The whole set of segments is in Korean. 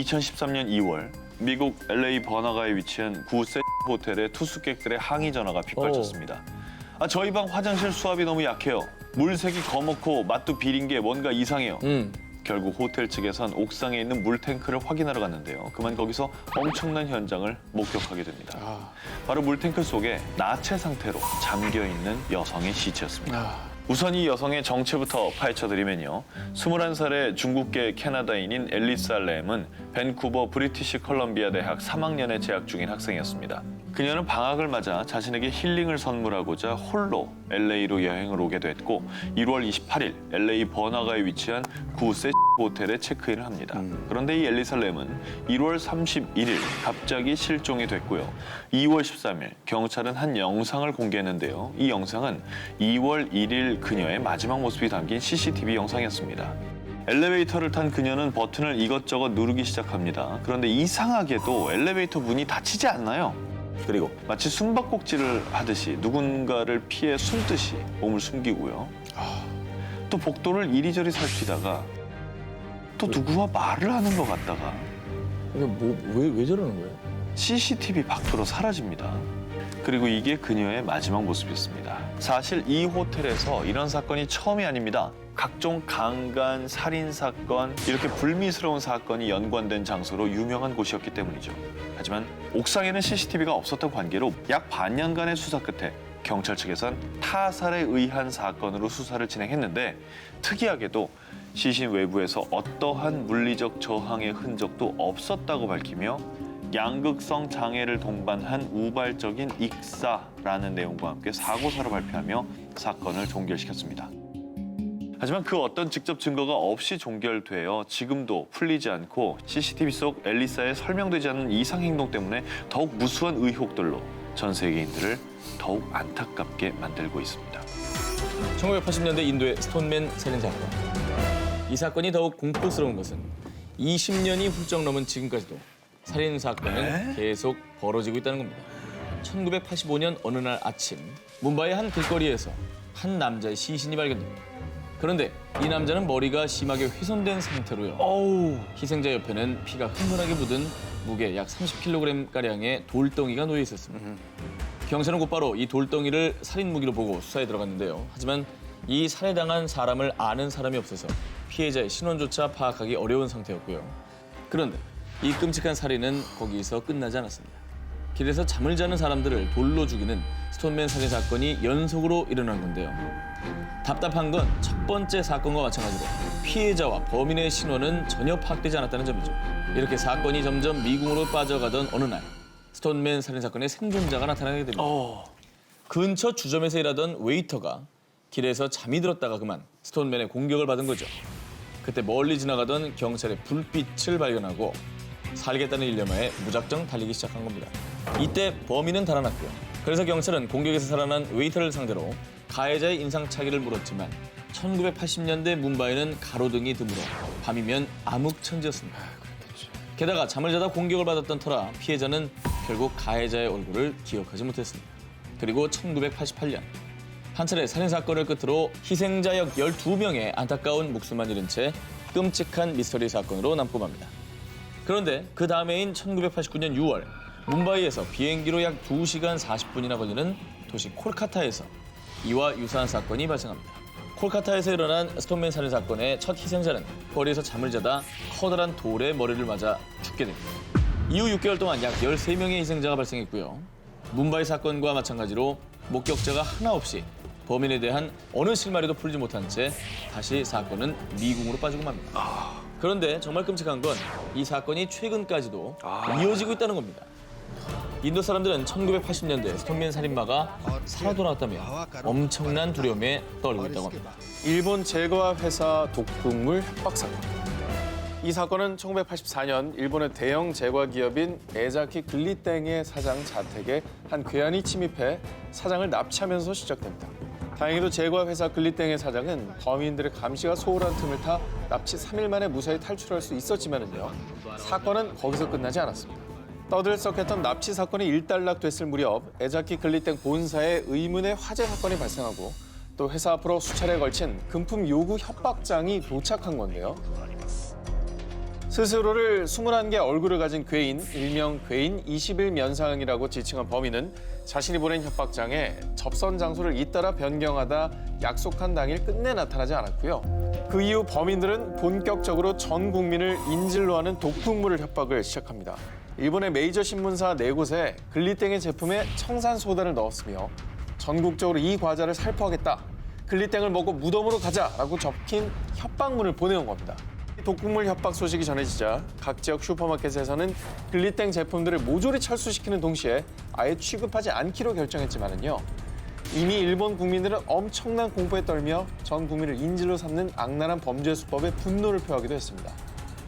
2013년 2월 미국 LA 버나가에 위치한 구 세 호텔에 투숙객들의 항의 전화가 빗발쳤습니다. 저희 방 화장실 수압이 너무 약해요. 물색이 거먹고 맛도 비린 게 뭔가 이상해요. 결국 호텔 측에선 옥상에 있는 물탱크를 확인하러 갔는데요. 그만 거기서 엄청난 현장을 목격하게 됩니다. 바로 물탱크 속에 나체 상태로 잠겨있는 여성의 시체였습니다. 우선 이 여성의 정체부터 파헤쳐드리면요. 21살의 중국계 캐나다인인 앨리사 램은 밴쿠버 브리티시 컬럼비아 대학 3학년에 재학 중인 학생이었습니다. 그녀는 방학을 맞아 자신에게 힐링을 선물하고자 홀로 LA로 여행을 오게 됐고 1월 28일 LA 버나가에 위치한 구 세 호텔에 체크인을 합니다. 그런데 이 앨리사 램은 1월 31일 갑자기 실종이 됐고요. 2월 13일 경찰은 한 영상을 공개했는데요. 이 영상은 2월 1일 그녀의 마지막 모습이 담긴 CCTV 영상이었습니다. 엘리베이터를 탄 그녀는 버튼을 이것저것 누르기 시작합니다. 그런데 이상하게도 엘리베이터 문이 닫히지 않나요? 그리고 마치 숨바꼭질을 하듯이 누군가를 피해 숨듯이 몸을 숨기고요. 또 복도를 이리저리 살피다가 또 누구와 말을 하는 것 같다가 왜 저러는 거예요? CCTV 밖으로 사라집니다. 그리고 이게 그녀의 마지막 모습이었습니다. 사실 이 호텔에서 이런 사건이 처음이 아닙니다. 각종 강간, 살인 사건, 이렇게 불미스러운 사건이 연관된 장소로 유명한 곳이었기 때문이죠. 하지만 옥상에는 CCTV가 없었던 관계로 약 반년간의 수사 끝에 경찰 측에선 타살에 의한 사건으로 수사를 진행했는데 특이하게도 시신 외부에서 어떠한 물리적 저항의 흔적도 없었다고 밝히며 양극성 장애를 동반한 우발적인 익사라는 내용과 함께 사고사를 발표하며 사건을 종결시켰습니다. 하지만 그 어떤 직접 증거가 없이 종결되어 지금도 풀리지 않고 CCTV 속 앨리사의 설명되지 않는 이상 행동 때문에 더욱 무수한 의혹들로 전 세계인들을 더욱 안타깝게 만들고 있습니다. 1980년대 인도의 스톤맨 살인 사건. 이 사건이 더욱 공포스러운 것은 20년이 훌쩍 넘은 지금까지도 살인 사건은 계속 벌어지고 있다는 겁니다. 1985년 어느 날 아침 뭄바이의 한 길거리에서 한 남자의 시신이 발견됩니다. 그런데 이 남자는 머리가 심하게 훼손된 상태로요. 희생자 옆에는 피가 흥건하게 묻은 무게 약 30kg가량의 돌덩이가 놓여 있었습니다. 경찰은 곧바로 이 돌덩이를 살인 무기로 보고 수사에 들어갔는데요. 하지만 이 살해당한 사람을 아는 사람이 없어서 피해자의 신원조차 파악하기 어려운 상태였고요. 그런데 이 끔찍한 살인은 거기서 끝나지 않았습니다. 길에서 잠을 자는 사람들을 돌로 죽이는 스톤맨 살인 사건이 연속으로 일어난 건데요. 답답한 건 첫 번째 사건과 마찬가지로 피해자와 범인의 신원은 전혀 파악되지 않았다는 점이죠. 이렇게 사건이 점점 미궁으로 빠져가던 어느 날 스톤맨 살인 사건의 생존자가 나타나게 됩니다. 근처 주점에서 일하던 웨이터가 길에서 잠이 들었다가 그만 스톤맨의 공격을 받은 거죠. 그때 멀리 지나가던 경찰의 불빛을 발견하고 살겠다는 일념하에 무작정 달리기 시작한 겁니다. 이때 범인은 달아났고요. 그래서 경찰은 공격에서 살아난 웨이터를 상대로 가해자의 인상착의를 물었지만 1980년대 뭄바이는 가로등이 드물어 밤이면 암흑천지였습니다. 게다가 잠을 자다 공격을 받았던 터라 피해자는 결국 가해자의 얼굴을 기억하지 못했습니다. 그리고 1988년 한 차례 살인사건을 끝으로 희생자 역 12명의 안타까운 목숨만 잃은 채 끔찍한 미스터리 사건으로 남고 맙니다. 그런데 그 다음 해인 1989년 6월 뭄바이에서 비행기로 약 2시간 40분이나 걸리는 도시 콜카타에서 이와 유사한 사건이 발생합니다. 콜카타에서 일어난 스톤맨 살인 사건의 첫 희생자는 거리에서 잠을 자다 커다란 돌에 머리를 맞아 죽게 됩니다. 이후 6개월 동안 약 13명의 희생자가 발생했고요. 뭄바이 사건과 마찬가지로 목격자가 하나 없이 범인에 대한 어느 실마리도 풀지 못한 채 다시 사건은 미궁으로 빠지고 맙니다. 그런데 정말 끔찍한 건 이 사건이 최근까지도 이어지고 있다는 겁니다. 인도 사람들은 1980년대 스톤맨 살인마가 살아 돌아왔다며 엄청난 두려움에 떨고 있다고 합니다. 일본 제과 회사 독극물 협박 사건. 이 사건은 1984년 일본의 대형 제과 기업인 에자키 글리땡의 사장 자택에 한 괴한이 침입해 사장을 납치하면서 시작됩니다. 다행히도 제과 회사 글리땡의 사장은 범인들의 감시가 소홀한 틈을 타 납치 3일 만에 무사히 탈출할 수 있었지만은요. 사건은 거기서 끝나지 않았습니다. 떠들썩했던 납치 사건이 일단락됐을 무렵 에자키 글리땡 본사에 의문의 화재 사건이 발생하고 또 회사 앞으로 수차례 걸친 금품 요구 협박장이 도착한 건데요. 스스로를 21개 얼굴을 가진 괴인, 일명 괴인 21면상이라고 지칭한 범인은 자신이 보낸 협박장에 접선 장소를 잇따라 변경하다 약속한 당일 끝내 나타나지 않았고요. 그 이후 범인들은 본격적으로 전 국민을 인질로 하는 독극물을 협박을 시작합니다. 일본의 메이저 신문사 4곳에 글리땡의 제품에 청산소다를 넣었으며 전국적으로 이 과자를 살포하겠다. 글리땡을 먹고 무덤으로 가자라고 적힌 협박문을 보내온 겁니다. 독극물 협박 소식이 전해지자 각 지역 슈퍼마켓에서는 글리땡 제품들을 모조리 철수시키는 동시에 아예 취급하지 않기로 결정했지만은요. 이미 일본 국민들은 엄청난 공포에 떨며 전 국민을 인질로 삼는 악랄한 범죄 수법에 분노를 표하기도 했습니다.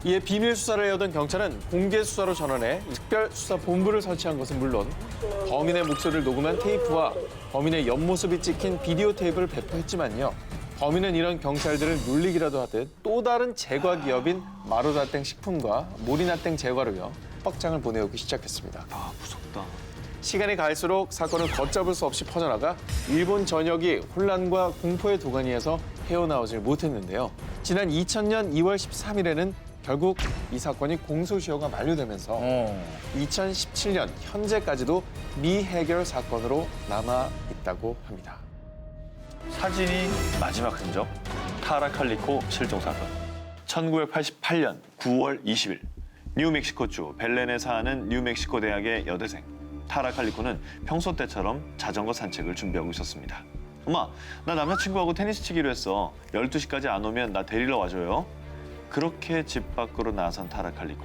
이에 비밀 수사를 해오던 경찰은 공개 수사로 전환해 특별수사본부를 설치한 것은 물론 범인의 목소리를 녹음한 테이프와 범인의 옆모습이 찍힌 비디오 테이프를 배포했지만요. 범인은 이런 경찰들을 놀리기라도 하듯 또 다른 제과 기업인 마루다땡 식품과 모리나땡 제과로요. 협박장을 보내오기 시작했습니다. 아, 무섭다. 시간이 갈수록 사건은 걷잡을 수 없이 퍼져나가 일본 전역이 혼란과 공포의 도가니에서 헤어나오질 못했는데요. 지난 2000년 2월 13일에는 결국 이 사건이 공소시효가 만료되면서 2017년 현재까지도 미해결 사건으로 남아있다고 합니다. 사진이 마지막 흔적, 타라 칼리코 실종 사건. 1988년 9월 20일 뉴멕시코주 벨렌에 사는 뉴멕시코 대학의 여대생 타라 칼리코는 평소 때처럼 자전거 산책을 준비하고 있었습니다. 엄마, 나 남자친구하고 테니스 치기로 했어. 12시까지 안 오면 나 데리러 와줘요. 그렇게 집 밖으로 나선 타라 칼리코.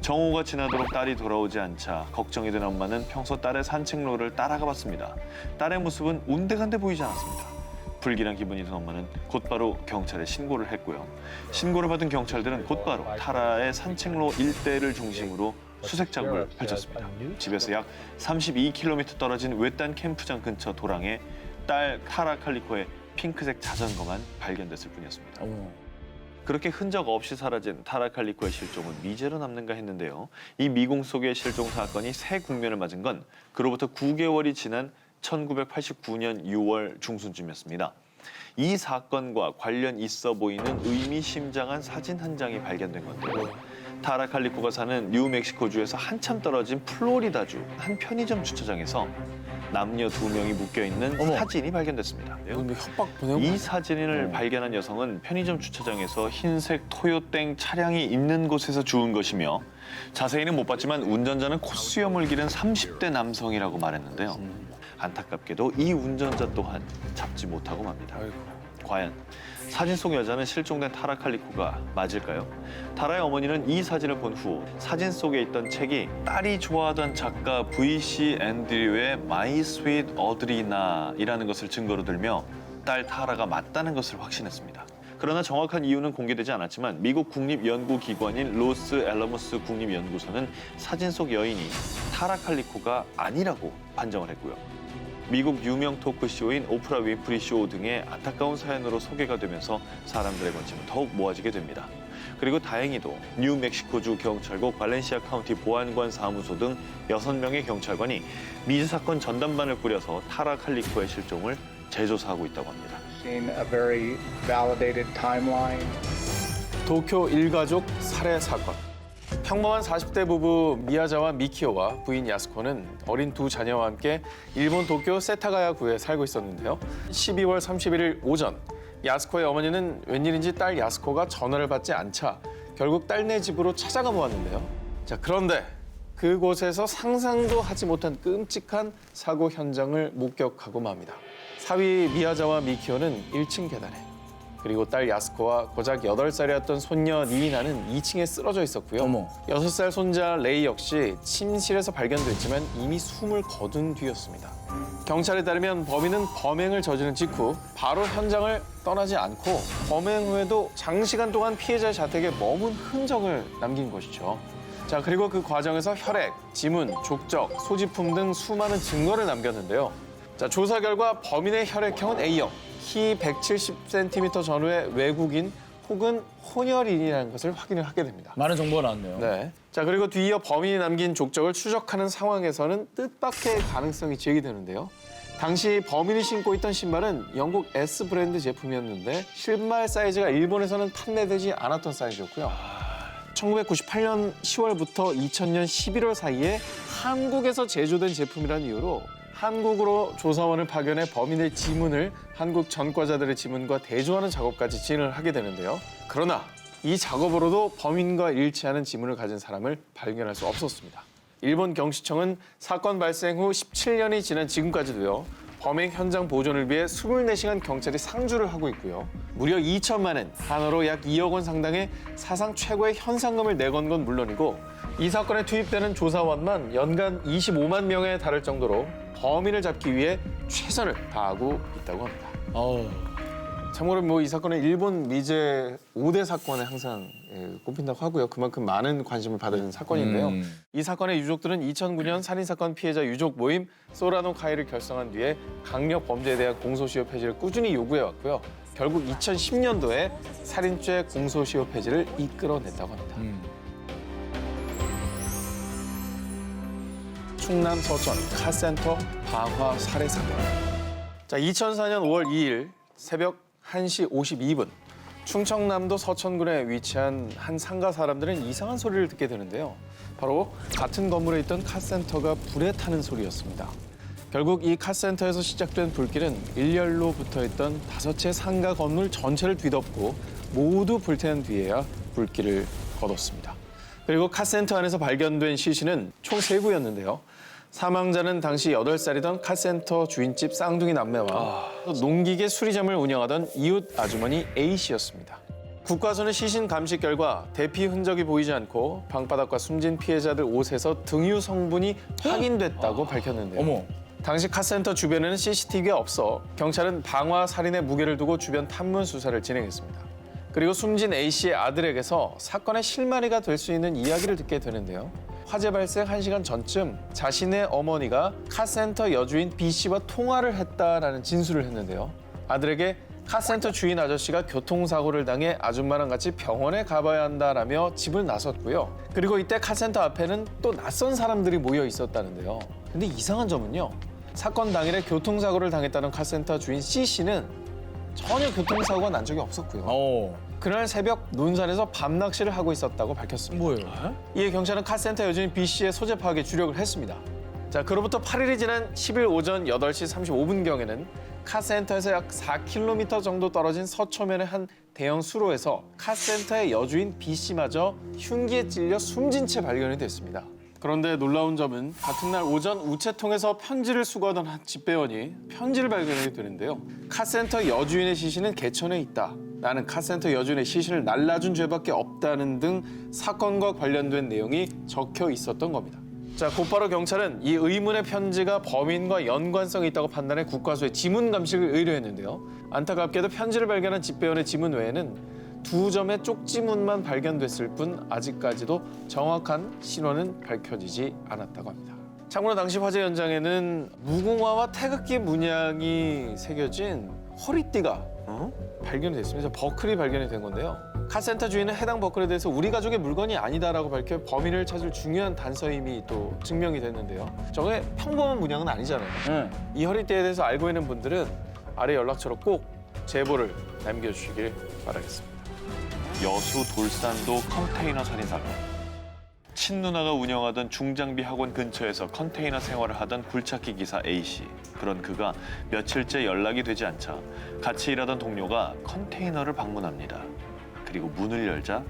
정오가 지나도록 딸이 돌아오지 않자 걱정이 된 엄마는 평소 딸의 산책로를 따라가 봤습니다. 딸의 모습은 온데간데 보이지 않았습니다. 불길한 기분이 든 엄마는 곧바로 경찰에 신고를 했고요. 신고를 받은 경찰들은 곧바로 타라의 산책로 일대를 중심으로 수색 작업을 펼쳤습니다. 집에서 약 32km 떨어진 외딴 캠프장 근처 도랑에 딸 타라 칼리코의 핑크색 자전거만 발견됐을 뿐이었습니다. 그렇게 흔적 없이 사라진 타라 칼리코의 실종은 미제로 남는가 했는데요. 이 미궁 속의 실종 사건이 새 국면을 맞은 건 그로부터 9개월이 지난 1989년 6월 중순쯤이었습니다. 이 사건과 관련 있어 보이는 의미심장한 사진 한 장이 발견된 건데요. 타라 칼리코가 사는 뉴멕시코주에서 한참 떨어진 플로리다주 한 편의점 주차장에서 남녀 2명이 묶여있는 사진이 발견됐습니다. 오늘 협박 보내고 이 사진을 발견한 여성은 편의점 주차장에서 흰색 토요땡 차량이 있는 곳에서 주운 것이며 자세히는 못 봤지만 운전자는 콧수염을 기른 30대 남성이라고 말했는데요. 안타깝게도 이 운전자 또한 잡지 못하고 맙니다. 과연 사진 속 여자는 실종된 타라 칼리코가 맞을까요? 타라의 어머니는 이 사진을 본 후 사진 속에 있던 책이 딸이 좋아하던 작가 V.C. 앤드류의 My Sweet Audrina이라는 것을 증거로 들며 딸 타라가 맞다는 것을 확신했습니다. 그러나 정확한 이유는 공개되지 않았지만 미국 국립연구기관인 로스 앨러머스 국립연구소는 사진 속 여인이 타라 칼리코가 아니라고 판정을 했고요. 미국 유명 토크쇼인 오프라 윈프리 쇼 등의 안타까운 사연으로 소개가 되면서 사람들의 관심은 더욱 모아지게 됩니다. 그리고 다행히도 뉴멕시코주 경찰국 발렌시아 카운티 보안관 사무소 등 6명의 경찰관이 미즈 사건 전담반을 꾸려서 타라 칼리코의 실종을 재조사하고 있다고 합니다. Seen a very validated timeline. 도쿄 일가족 살해 사건. 평범한 40대 부부 미야자와 미키오와 부인 야스코는 어린 두 자녀와 함께 일본 도쿄 세타가야구에 살고 있었는데요. 12월 31일 오전 야스코의 어머니는 웬일인지 딸 야스코가 전화를 받지 않자 결국 딸네 집으로 찾아가 보았는데요. 자, 그런데 그곳에서 상상도 하지 못한 끔찍한 사고 현장을 목격하고 맙니다. 사위 미야자와 미키오는 1층 계단에 그리고 딸 야스코와 고작 8살이었던 손녀 니이나는 2층에 쓰러져 있었고요. 6살 손자 레이 역시 침실에서 발견됐지만 이미 숨을 거둔 뒤였습니다. 경찰에 따르면 범인은 범행을 저지른 직후 바로 현장을 떠나지 않고 범행 후에도 장시간 동안 피해자의 자택에 머문 흔적을 남긴 것이죠. 자, 그리고 그 과정에서 혈액, 지문, 족적, 소지품 등 수많은 증거를 남겼는데요. 자, 조사 결과 범인의 혈액형은 A형, 키 170cm 전후의 외국인 혹은 혼혈인이라는 것을 확인을 하게 됩니다. 많은 정보가 나왔네요. 네. 자, 그리고 뒤이어 범인이 남긴 족적을 추적하는 상황에서는 뜻밖의 가능성이 제기되는데요. 당시 범인이 신고 있던 신발은 영국 S 브랜드 제품이었는데 신발 사이즈가 일본에서는 판매되지 않았던 사이즈였고요. 1998년 10월부터 2000년 11월 사이에 한국에서 제조된 제품이라는 이유로 한국으로 조사원을 파견해 범인의 지문을 한국 전과자들의 지문과 대조하는 작업까지 진행을 하게 되는데요. 그러나 이 작업으로도 범인과 일치하는 지문을 가진 사람을 발견할 수 없었습니다. 일본 경시청은 사건 발생 후 17년이 지난 지금까지도요. 범행 현장 보존을 위해 24시간 경찰이 상주를 하고 있고요. 무려 2천만 엔, 한화로 약 2억 원 상당의 사상 최고의 현상금을 내건 건 물론이고 이 사건에 투입되는 조사원만 연간 25만 명에 달할 정도로 범인을 잡기 위해 최선을 다하고 있다고 합니다. 참고로 뭐 이 사건은 일본 미제 5대 사건에 항상 꼽힌다고 하고요. 그만큼 많은 관심을 받은 사건인데요. 이 사건의 유족들은 2009년 살인사건 피해자 유족 모임 소라노 카이를 결성한 뒤에 강력 범죄에 대한 공소시효 폐지를 꾸준히 요구해왔고요. 결국 2010년도에 살인죄 공소시효 폐지를 이끌어냈다고 합니다. 충남 서천 카센터 방화 살해 사건. 자, 2004년 5월 2일 새벽 1시 52분 충청남도 서천군에 위치한 한 상가 사람들은 이상한 소리를 듣게 되는데요. 바로 같은 건물에 있던 카센터가 불에 타는 소리였습니다. 결국 이 카센터에서 시작된 불길은 일렬로 붙어있던 5채 상가 건물 전체를 뒤덮고 모두 불태운 뒤에야 불길을 거뒀습니다. 그리고 카센터 안에서 발견된 시신은 총 3구였는데요. 사망자는 당시 8살이던 카센터 주인집 쌍둥이 남매와 농기계 수리점을 운영하던 이웃 아주머니 A씨였습니다. 국과수는 시신 감식 결과 대피 흔적이 보이지 않고 방바닥과 숨진 피해자들 옷에서 등유 성분이 확인됐다고 밝혔는데요. 당시 카센터 주변에는 CCTV가 없어 경찰은 방화 살인의 무게를 두고 주변 탐문 수사를 진행했습니다. 그리고 숨진 A씨의 아들에게서 사건의 실마리가 될 수 있는 이야기를 듣게 되는데요. 화재 발생 1시간 전쯤 자신의 어머니가 카센터 여주인 B씨와 통화를 했다라는 진술을 했는데요. 아들에게 카센터 주인 아저씨가 교통사고를 당해 아줌마랑 같이 병원에 가봐야 한다라며 집을 나섰고요. 그리고 이때 카센터 앞에는 또 낯선 사람들이 모여 있었다는데요. 근데 이상한 점은요. 사건 당일에 교통사고를 당했다는 카센터 주인 C씨는 전혀 교통사고가 난 적이 없었고요. 그날 새벽 논산에서 밤낚시를 하고 있었다고 밝혔습니다. 뭐예요? 이에 경찰은 카센터 여주인 B씨의 소재 파악에 주력을 했습니다. 자, 그로부터 8일이 지난 10일 오전 8시 35분경에는 카센터에서 약 4km 정도 떨어진 서초면의 한 대형 수로에서 카센터의 여주인 B씨마저 흉기에 찔려 숨진 채 발견이 됐습니다. 그런데 놀라운 점은 같은 날 오전 우체통에서 편지를 수거하던 한 집배원이 편지를 발견하게 되는데요. 카센터 여주인의 시신은 개천에 있다. 나는 카센터 여주인의 시신을 날라준 죄밖에 없다는 등 사건과 관련된 내용이 적혀 있었던 겁니다. 자, 곧바로 경찰은 이 의문의 편지가 범인과 연관성이 있다고 판단해 국과수의 지문 감식을 의뢰했는데요. 안타깝게도 편지를 발견한 집배원의 지문 외에는 2점의 쪽지문만 발견됐을 뿐 아직까지도 정확한 신원은 밝혀지지 않았다고 합니다. 참고로 당시 화재 현장에는 무궁화와 태극기 문양이 새겨진 허리띠가 발견이 됐습니다. 버클이 발견이 된 건데요. 카센터 주인은 해당 버클에 대해서 우리 가족의 물건이 아니다라고 밝혀 범인을 찾을 중요한 단서임이 또 증명이 됐는데요. 저게 평범한 문양은 아니잖아요. 이 허리띠에 대해서 알고 있는 분들은 아래 연락처로 꼭 제보를 남겨주시길 바라겠습니다. 여수 돌산도 컨테이너 살인 사건. 친누나가 운영하던 중장비 학원 근처에서 컨테이너 생활을 하던 굴착기 기사 A씨. 그런 그가 며칠째 연락이 되지 않자 같이 일하던 동료가 컨테이너를 방문합니다. 그리고 문을 열자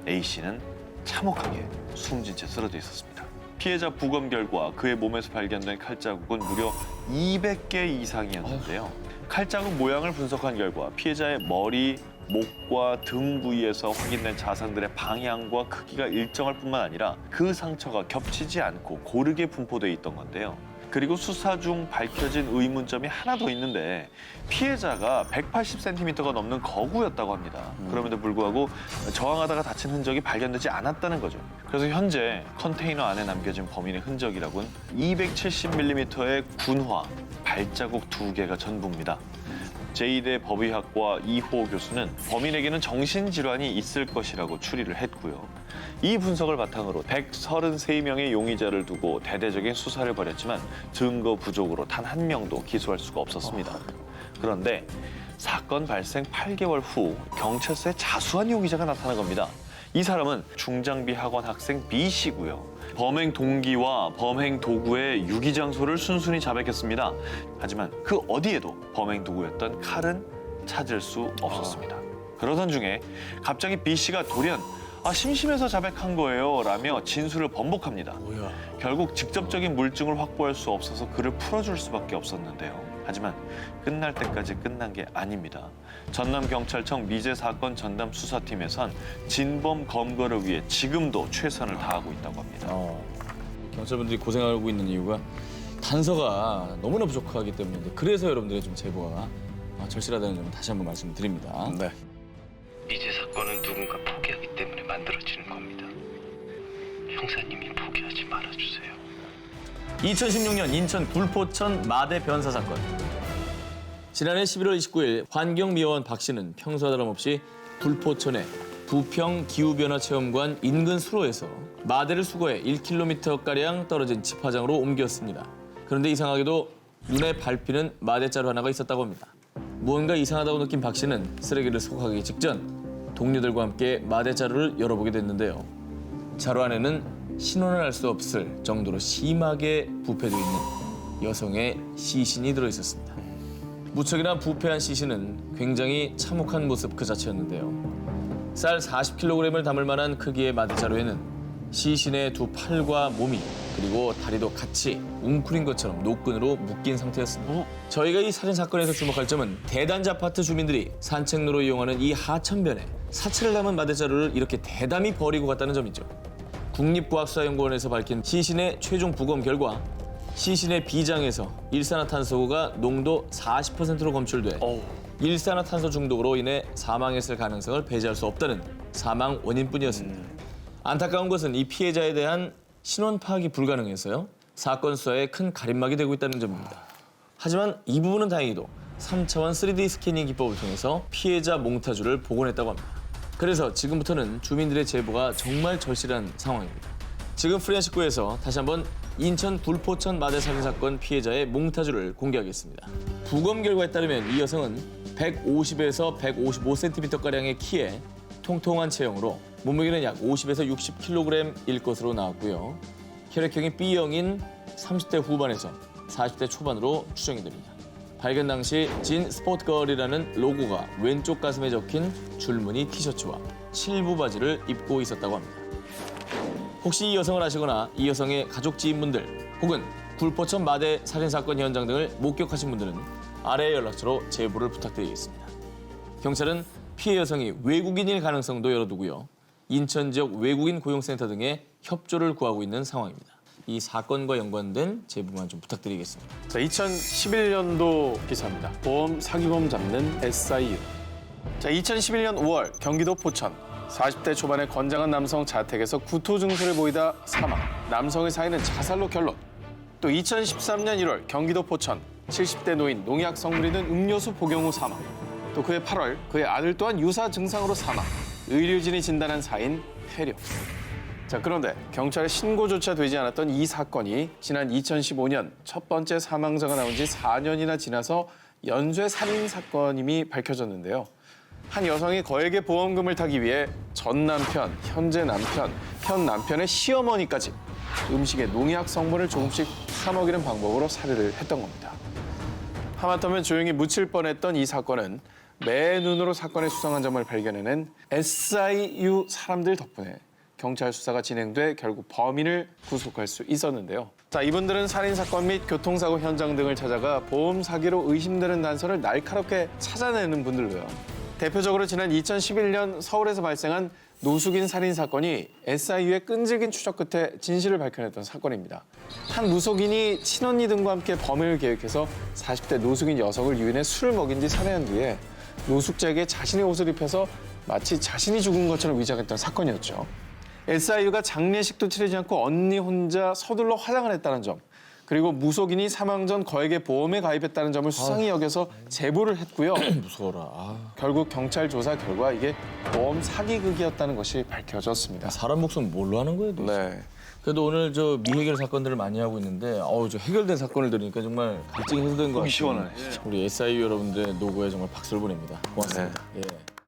A씨는 참혹하게 숨진 채 쓰러져 있었습니다. 피해자 부검 결과 그의 몸에서 발견된 칼자국은 무려 200개 이상이었는데요. 칼자국 모양을 분석한 결과 피해자의 머리, 목과 등 부위에서 확인된 자상들의 방향과 크기가 일정할 뿐만 아니라 그 상처가 겹치지 않고 고르게 분포돼 있던 건데요. 그리고 수사 중 밝혀진 의문점이 하나 더 있는데 피해자가 180cm가 넘는 거구였다고 합니다. 그럼에도 불구하고 저항하다가 다친 흔적이 발견되지 않았다는 거죠. 그래서 현재 컨테이너 안에 남겨진 범인의 흔적이라고는 270mm의 군화, 발자국 2개가 전부입니다. 제2대 법의학과 이호 교수는 범인에게는 정신질환이 있을 것이라고 추리를 했고요. 이 분석을 바탕으로 133명의 용의자를 두고 대대적인 수사를 벌였지만 증거 부족으로 단 한 명도 기소할 수가 없었습니다. 그런데 사건 발생 8개월 후 경찰서에 자수한 용의자가 나타난 겁니다. 이 사람은 중장비 학원 학생 B 씨고요. 범행 동기와 범행 도구의 유기 장소를 순순히 자백했습니다. 하지만 그 어디에도 범행 도구였던 칼은 찾을 수 없었습니다. 그러던 중에 갑자기 B 씨가 돌연 심심해서 자백한 거예요 라며 진술을 번복합니다. 뭐야? 결국 직접적인 물증을 확보할 수 없어서 그를 풀어줄 수밖에 없었는데요. 하지만 끝날 때까지 끝난 게 아닙니다. 전남경찰청 미제 사건 전담 수사팀에선 진범 검거를 위해 지금도 최선을 다하고 있다고 합니다. 경찰분들이 고생하고 있는 이유가 단서가 너무나 부족하기 때문인데 그래서 여러분들의 좀 제보가 절실하다는 점을 다시 한번 말씀드립니다. 네. 미제 사건은 누군가 포기하기 때문에 만들어지는 겁니다. 형사님이 포기하지 말아주세요. 2016년 인천 굴포천 마대 변사 사건. 지난해 11월 29일 환경미화원 박 씨는 평소와 다름없이 굴포천의 부평 기후변화체험관 인근 수로에서 마대를 수거해 1km가량 떨어진 집화장으로 옮겼습니다. 그런데 이상하게도 눈에 밟히는 마대자루 하나가 있었다고 합니다. 무언가 이상하다고 느낀 박 씨는 쓰레기를 수거하기 직전 동료들과 함께 마대자루를 열어보게 됐는데요. 자루 안에는 신원을 알 수 없을 정도로 심하게 부패되어 있는 여성의 시신이 들어있었습니다. 무척이나 부패한 시신은 굉장히 참혹한 모습 그 자체였는데요. 쌀 40kg을 담을 만한 크기의 마대자루에는 시신의 두 팔과 몸이 그리고 다리도 같이 웅크린 것처럼 노끈으로 묶인 상태였습니다. 저희가 이 살인 사건에서 주목할 점은 대단지 아파트 주민들이 산책로로 이용하는 이 하천변에 사체를 담은 마대자루를 이렇게 대담히 버리고 갔다는 점이죠. 국립과학수사연구원에서 밝힌 시신의 최종 부검 결과 시신의 비장에서 일산화탄소가 농도 40%로 검출돼 일산화탄소 중독으로 인해 사망했을 가능성을 배제할 수 없다는 사망 원인뿐이었습니다. 안타까운 것은 이 피해자에 대한 신원 파악이 불가능해서요. 사건 수사에 큰 가림막이 되고 있다는 점입니다. 하지만 이 부분은 다행히도 3차원 3D 스캐닝 기법을 통해서 피해자 몽타주를 복원했다고 합니다. 그래서 지금부터는 주민들의 제보가 정말 절실한 상황입니다. 지금 프리한19에서 다시 한번 인천 굴포천 마대 살인 사건 피해자의 몽타주를 공개하겠습니다. 부검 결과에 따르면 이 여성은 150에서 155cm가량의 키에 통통한 체형으로 몸무게는 약 50에서 60kg일 것으로 나왔고요. 혈액형이 B형인 30대 후반에서 40대 초반으로 추정이 됩니다. 발견 당시 진 스포츠걸이라는 로고가 왼쪽 가슴에 적힌 줄무늬 티셔츠와 칠부 바지를 입고 있었다고 합니다. 혹시 이 여성을 아시거나 이 여성의 가족 지인분들 혹은 굴포천 마대 살인사건 현장 등을 목격하신 분들은 아래의 연락처로 제보를 부탁드리겠습니다. 경찰은 피해 여성이 외국인일 가능성도 열어두고요. 인천 지역 외국인 고용센터 등의 협조를 구하고 있는 상황입니다. 이 사건과 연관된 제보만 좀 부탁드리겠습니다. 자, 2011년도 기사입니다. 보험 사기범 잡는 SIU. 자, 2011년 5월 경기도 포천 40대 초반의 건장한 남성 자택에서 구토 증세를 보이다 사망. 남성의 사인은 자살로 결론. 또 2013년 1월 경기도 포천 70대 노인 농약 성분이 든 음료수 복용 후 사망. 또 그해 8월 그의 아들 또한 유사 증상으로 사망. 의료진이 진단한 사인 폐렴. 자, 그런데 경찰의 신고조차 되지 않았던 이 사건이 지난 2015년 첫 번째 사망자가 나온 지 4년이나 지나서 연쇄 살인 사건임이 밝혀졌는데요. 한 여성이 거액의 보험금을 타기 위해 전 남편, 현재 남편, 현 남편의 시어머니까지 음식에 농약 성분을 조금씩 사먹이는 방법으로 살해를 했던 겁니다. 하마터면 조용히 묻힐 뻔했던 이 사건은 맨눈으로 사건의 수상한 점을 발견해낸 SIU 사람들 덕분에 경찰 수사가 진행돼 결국 범인을 구속할 수 있었는데요. 자, 이분들은 살인사건 및 교통사고 현장 등을 찾아가 보험 사기로 의심되는 단서를 날카롭게 찾아내는 분들로요. 대표적으로 지난 2011년 서울에서 발생한 노숙인 살인사건이 SIU의 끈질긴 추적 끝에 진실을 밝혀냈던 사건입니다. 한 무속인이 친언니 등과 함께 범행을 계획해서 40대 노숙인 여성을 유인해 술을 먹인 뒤 살해한 뒤에 노숙자에게 자신의 옷을 입혀서 마치 자신이 죽은 것처럼 위장했던 사건이었죠. SIU가 장례식도 치르지 않고 언니 혼자 서둘러 화장을 했다는 점, 그리고 무속인이 사망 전 거액의 보험에 가입했다는 점을 수상히 여겨서 제보를 했고요. 무서워라. 결국 경찰 조사 결과 이게 보험 사기극이었다는 것이 밝혀졌습니다. 사람 목숨 뭘로 하는 거예요, 도대체? 네. 그래도 오늘 저 미해결 사건들을 많이 하고 있는데 저 해결된 사건을 들으니까 정말 갈증이 해소된 것 같아요. 시원하네. 우리 SIU 여러분들의 노고에 정말 박수를 보냅니다. 고맙습니다. 예.